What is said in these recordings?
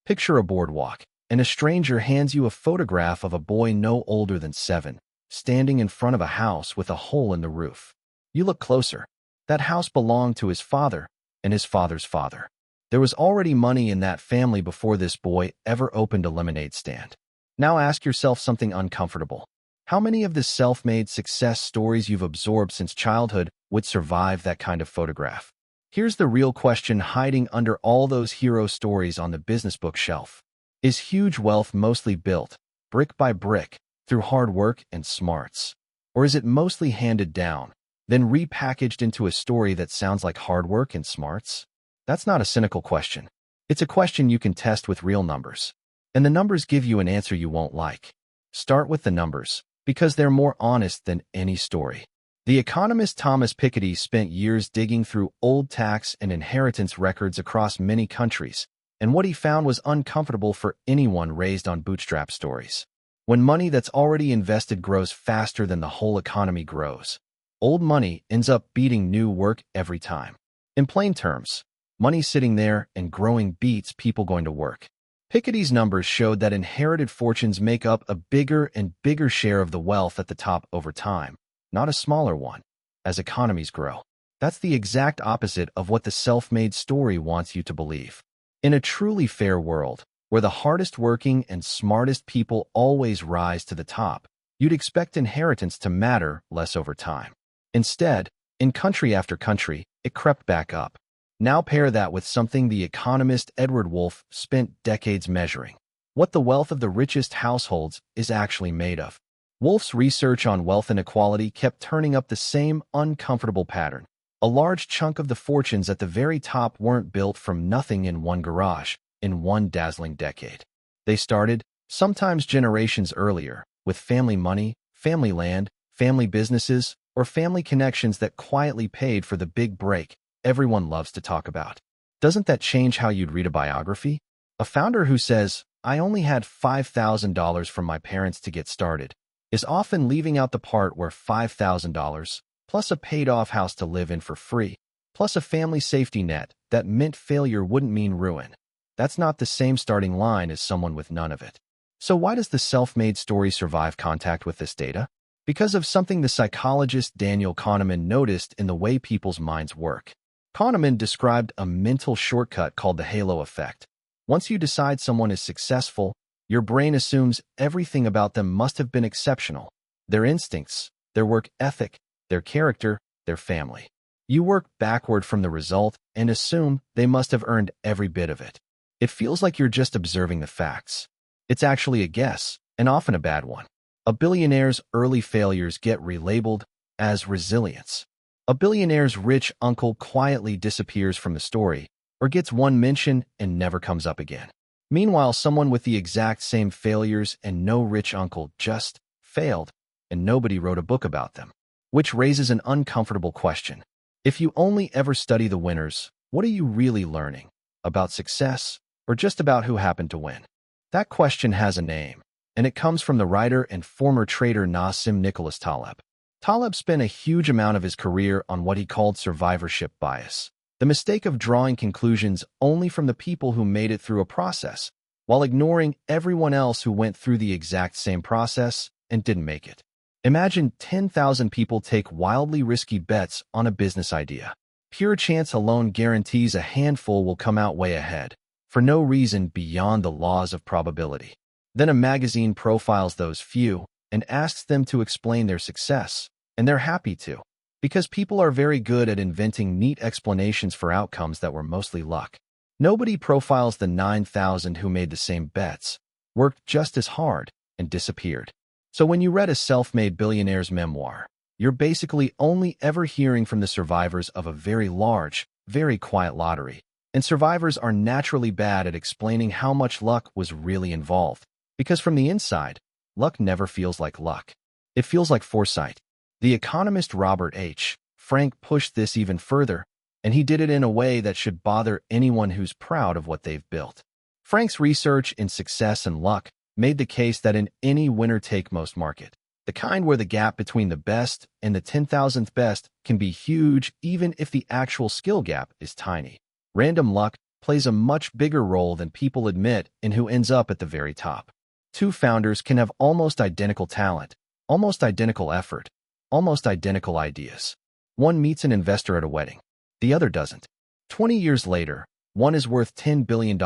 Picture a boardwalk, and a stranger hands you a photograph of a boy no older than 7, standing in front of a house with a hole in the roof. You look closer. That house belonged to his father and his father's father. There was already money in that family before this boy ever opened a lemonade stand. Now ask yourself something uncomfortable. How many of the self-made success stories you've absorbed since childhood would survive that kind of photograph? Here's the real question hiding under all those hero stories on the business book shelf. Is huge wealth mostly built, brick by brick, through hard work and smarts? Or is it mostly handed down, then repackaged into a story that sounds like hard work and smarts? That's not a cynical question. It's a question you can test with real numbers. And the numbers give you an answer you won't like. Start with the numbers, because they're more honest than any story. The economist Thomas Piketty spent years digging through old tax and inheritance records across many countries, and what he found was uncomfortable for anyone raised on bootstrap stories. When money that's already invested grows faster than the whole economy grows, old money ends up beating new work every time. In plain terms, money sitting there and growing beats people going to work. Piketty's numbers showed that inherited fortunes make up a bigger and bigger share of the wealth at the top over time, not a smaller one, as economies grow. That's the exact opposite of what the self-made story wants you to believe. In a truly fair world, where the hardest working and smartest people always rise to the top, you'd expect inheritance to matter less over time. Instead, in country after country, it crept back up. Now pair that with something the economist Edward Wolff spent decades measuring: what the wealth of the richest households is actually made of. Wolff's research on wealth inequality kept turning up the same uncomfortable pattern. A large chunk of the fortunes at the very top weren't built from nothing in one garage, in one dazzling decade. They started, sometimes generations earlier, with family money, family land, family businesses, or family connections that quietly paid for the big break everyone loves to talk about. Doesn't that change how you'd read a biography? A founder who says, "I only had $5,000 from my parents to get started," is often leaving out the part where $5,000, plus a paid-off house to live in for free, plus a family safety net that meant failure wouldn't mean ruin. That's not the same starting line as someone with none of it. So why does the self-made story survive contact with this data? Because of something the psychologist Daniel Kahneman noticed in the way people's minds work. Kahneman described a mental shortcut called the halo effect. Once you decide someone is successful, your brain assumes everything about them must have been exceptional: their instincts, their work ethic, their character, their family. You work backward from the result and assume they must have earned every bit of it. It feels like you're just observing the facts. It's actually a guess, and often a bad one. A billionaire's early failures get relabeled as resilience. A billionaire's rich uncle quietly disappears from the story, or gets one mention and never comes up again. Meanwhile, someone with the exact same failures and no rich uncle just failed, and nobody wrote a book about them. Which raises an uncomfortable question. If you only ever study the winners, what are you really learning? About success, or just about who happened to win? That question has a name, and it comes from the writer and former trader Nassim Nicholas Taleb. Taleb spent a huge amount of his career on what he called survivorship bias, the mistake of drawing conclusions only from the people who made it through a process, while ignoring everyone else who went through the exact same process and didn't make it. Imagine 10,000 people take wildly risky bets on a business idea. Pure chance alone guarantees a handful will come out way ahead, for no reason beyond the laws of probability. Then a magazine profiles those few and asks them to explain their success, and they're happy to, because people are very good at inventing neat explanations for outcomes that were mostly luck. Nobody profiles the 9,000 who made the same bets, worked just as hard, and disappeared. So when you read a self-made billionaire's memoir, you're basically only ever hearing from the survivors of a very large, very quiet lottery. And survivors are naturally bad at explaining how much luck was really involved, because from the inside, luck never feels like luck. It feels like foresight. The economist Robert H. Frank pushed this even further, and he did it in a way that should bother anyone who's proud of what they've built. Frank's research in success and luck made the case that in any winner-take-most market, the kind where the gap between the best and the 10,000th best can be huge even if the actual skill gap is tiny, random luck plays a much bigger role than people admit in who ends up at the very top. Two founders can have almost identical talent, almost identical effort, almost identical ideas. One meets an investor at a wedding. The other doesn't. 20 years later, one is worth $10 billion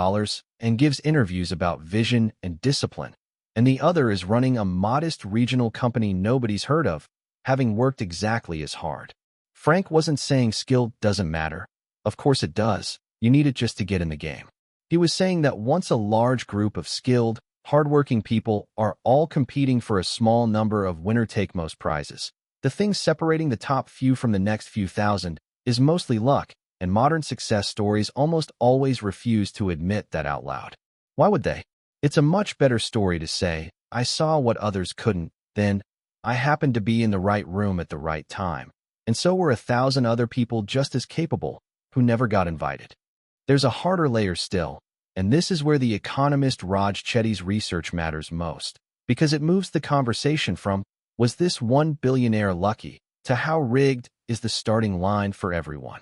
and gives interviews about vision and discipline, and the other is running a modest regional company nobody's heard of, having worked exactly as hard. Frank wasn't saying skill doesn't matter. Of course it does. You need it just to get in the game. He was saying that once a large group of skilled, hardworking people are all competing for a small number of winner-take-most prizes, the thing separating the top few from the next few thousand is mostly luck, and modern success stories almost always refuse to admit that out loud. Why would they? It's a much better story to say, I saw what others couldn't, than, I happened to be in the right room at the right time, and so were 1,000 other people just as capable, who never got invited. There's a harder layer still, and this is where the economist Chetty's research matters most, because it moves the conversation from, was this one billionaire lucky, to how rigged is the starting line for everyone.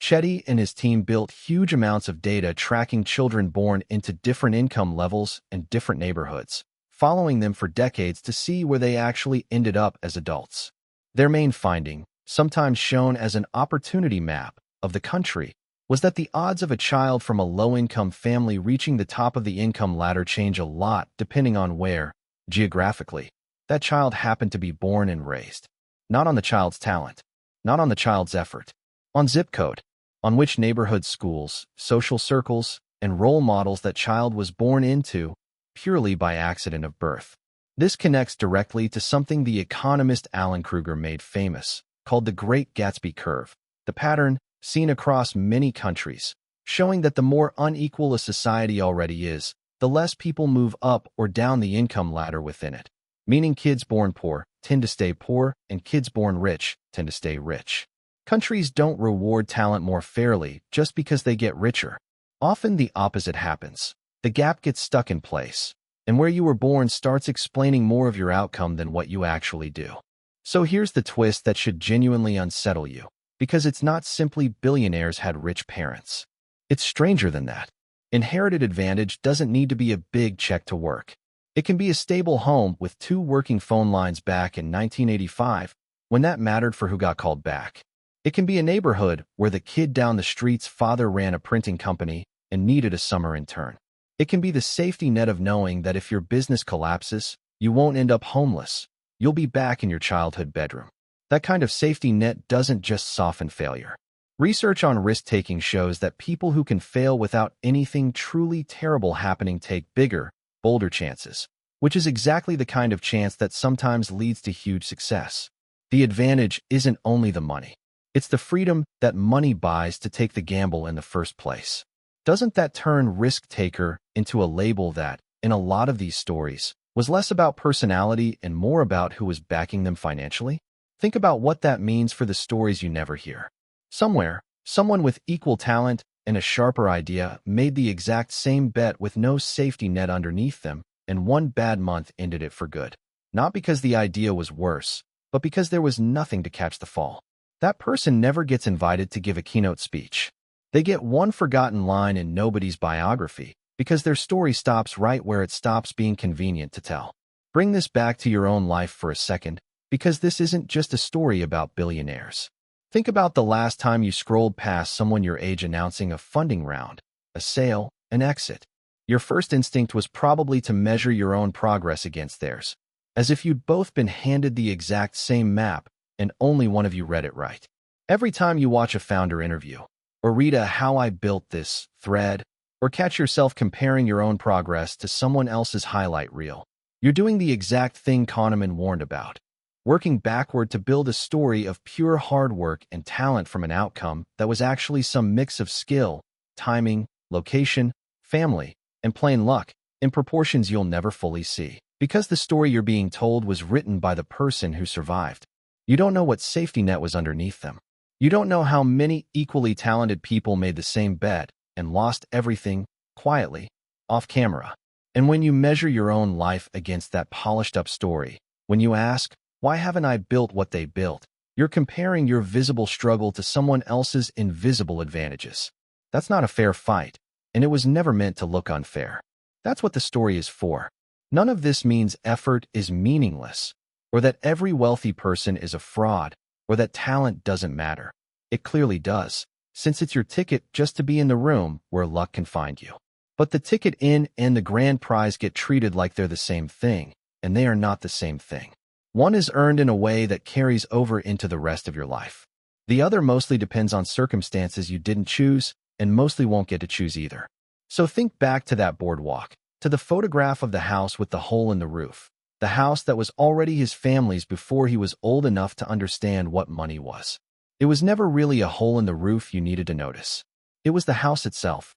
Chetty and his team built huge amounts of data tracking children born into different income levels and different neighborhoods, following them for decades to see where they actually ended up as adults. Their main finding, sometimes shown as an opportunity map of the country, was that the odds of a child from a low-income family reaching the top of the income ladder change a lot depending on where, geographically, that child happened to be born and raised. Not on the child's talent, not on the child's effort, on zip code, on which neighborhood schools, social circles, and role models that child was born into, purely by accident of birth. This connects directly to something the economist Krueger made famous, called the Great Gatsby curve, the pattern seen across many countries, showing that the more unequal a society already is, the less people move up or down the income ladder within it, meaning kids born poor tend to stay poor and kids born rich tend to stay rich. Countries don't reward talent more fairly just because they get richer. Often the opposite happens. The gap gets stuck in place, and where you were born starts explaining more of your outcome than what you actually do. So here's the twist that should genuinely unsettle you, because it's not simply billionaires had rich parents. It's stranger than that. Inherited advantage doesn't need to be a big check to work. It can be a stable home with 2 working phone lines back in 1985, when that mattered for who got called back. It can be a neighborhood where the kid down the street's father ran a printing company and needed a summer intern. It can be the safety net of knowing that if your business collapses, you won't end up homeless. You'll be back in your childhood bedroom. That kind of safety net doesn't just soften failure. Research on risk-taking shows that people who can fail without anything truly terrible happening take bigger, bolder chances, which is exactly the kind of chance that sometimes leads to huge success. The advantage isn't only the money. It's the freedom that money buys to take the gamble in the first place. Doesn't that turn risk-taker into a label that, in a lot of these stories, was less about personality and more about who was backing them financially? Think about what that means for the stories you never hear. Somewhere, someone with equal talent and a sharper idea made the exact same bet with no safety net underneath them, and one bad month ended it for good. Not because the idea was worse, but because there was nothing to catch the fall. That person never gets invited to give a keynote speech. They get one forgotten line in nobody's biography because their story stops right where it stops being convenient to tell. Bring this back to your own life for a second, because this isn't just a story about billionaires. Think about the last time you scrolled past someone your age announcing a funding round, a sale, an exit. Your first instinct was probably to measure your own progress against theirs, as if you'd both been handed the exact same map and only one of you read it right. Every time you watch a founder interview, or read a "How I Built This" thread, or catch yourself comparing your own progress to someone else's highlight reel, you're doing the exact thing Kahneman warned about, working backward to build a story of pure hard work and talent from an outcome that was actually some mix of skill, timing, location, family, and plain luck, in proportions you'll never fully see, because the story you're being told was written by the person who survived. You don't know what safety net was underneath them. You don't know how many equally talented people made the same bet and lost everything, quietly, off camera. And when you measure your own life against that polished-up story, when you ask, why haven't I built what they built, you're comparing your visible struggle to someone else's invisible advantages. That's not a fair fight. and it was never meant to look unfair. That's what the story is for. None of this means effort is meaningless, or that every wealthy person is a fraud, or that talent doesn't matter. It clearly does, since it's your ticket just to be in the room where luck can find you. But the ticket in and the grand prize get treated like they're the same thing, and they are not the same thing. One is earned in a way that carries over into the rest of your life. The other mostly depends on circumstances you didn't choose, and mostly won't get to choose either. So think back to that boardwalk, to the photograph of the house with the hole in the roof, the house that was already his family's before he was old enough to understand what money was. It was never really a hole in the roof you needed to notice. It was the house itself,